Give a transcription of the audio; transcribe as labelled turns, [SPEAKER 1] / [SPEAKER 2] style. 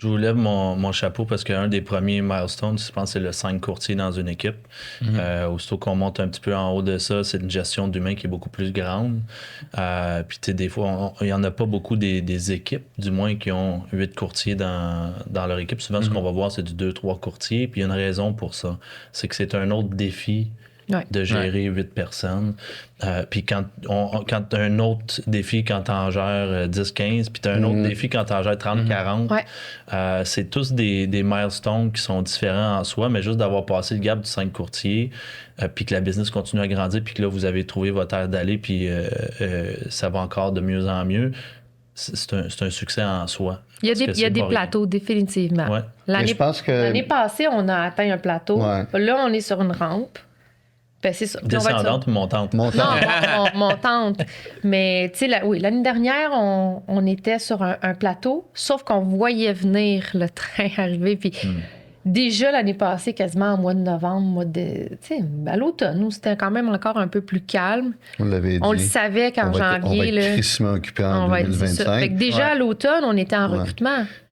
[SPEAKER 1] Je vous lève mon chapeau parce qu'un des premiers milestones, je pense, c'est le 5 courtiers dans une équipe. Aussitôt qu'on monte un petit peu en haut de ça, c'est une gestion d'humain qui est beaucoup plus grande. Puis, tu sais, des fois, il n'y en a pas beaucoup des équipes, du moins, qui ont 8 courtiers dans leur équipe. Souvent, ce qu'on va voir, c'est du 2-3 courtiers. Puis, il y a une raison pour ça. C'est que c'est un autre défi
[SPEAKER 2] Ouais.
[SPEAKER 1] de gérer 8 personnes. Puis quand tu as un autre défi quand tu en gères 10-15, puis tu as un autre défi quand tu en gères 30-40,
[SPEAKER 2] Ouais.
[SPEAKER 1] c'est tous des milestones qui sont différents en soi, mais juste d'avoir passé le gap du 5 courtiers, puis que la business continue à grandir, puis que là, vous avez trouvé votre aire d'aller, puis ça va encore de mieux en mieux, c'est un succès en soi.
[SPEAKER 2] Il y a
[SPEAKER 1] Parce que
[SPEAKER 2] des
[SPEAKER 1] c'est pas rien.
[SPEAKER 2] plateaux, définitivement.
[SPEAKER 1] Ouais.
[SPEAKER 3] Mais je pense que-
[SPEAKER 2] L'année passée, on a atteint un plateau.
[SPEAKER 3] Ouais.
[SPEAKER 2] Là, on est sur une rampe. Ben, c'est ça. Puis on va être
[SPEAKER 1] Descendante ou montante?
[SPEAKER 2] Non, montante. Mais, tu sais, oui, l'année dernière, on était sur un plateau, sauf qu'on voyait venir le train arriver. Puis déjà, l'année passée, quasiment au mois de novembre, tu sais, à l'automne, où c'était quand même encore un peu plus calme.
[SPEAKER 3] On l'avait dit.
[SPEAKER 2] On le savait qu'en janvier.
[SPEAKER 3] On va être crissement occupé en
[SPEAKER 2] on va être- c'est ça.
[SPEAKER 3] 2025.
[SPEAKER 2] Fait que déjà, à l'automne, on était en
[SPEAKER 3] Ouais.
[SPEAKER 2] recrutement.